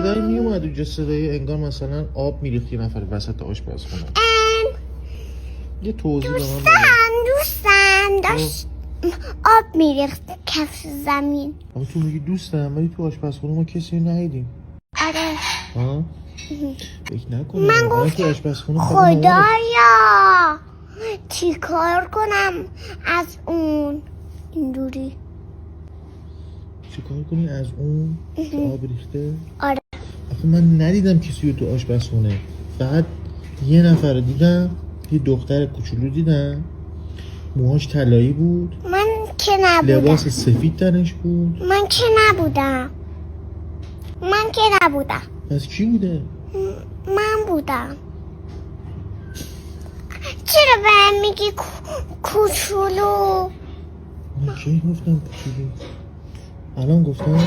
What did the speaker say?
صدای میومد اونجا، صدای انگار مثلا آب میریخت یه نفر وسط آشپزخونه. یه توضیح به من بده. دوستم داشت آب میریخت کف زمین. اما تو میگی دوستم ولی تو آشپزخونه ما کسی رو ندیدیم. آره ها؟ فکر نکنم من تو گفتم آشپزخونه خدایا چی کار کنم از اون اینجوری. چی کار کنی از اون که آب ریخته؟ آره آخه من ندیدم کسی رو تو آشپزخونه، فقط یه نفر رو دیدم، یه دختر کوچولو دیدم، موهاش طلایی بود، من که نبودم. لباس سفید تنش بود. من که نبودم. پس کی بوده؟ من بودم. چرا به من میگی کوچولو؟ من کی گفتم کوچولو؟ الان گفتم؟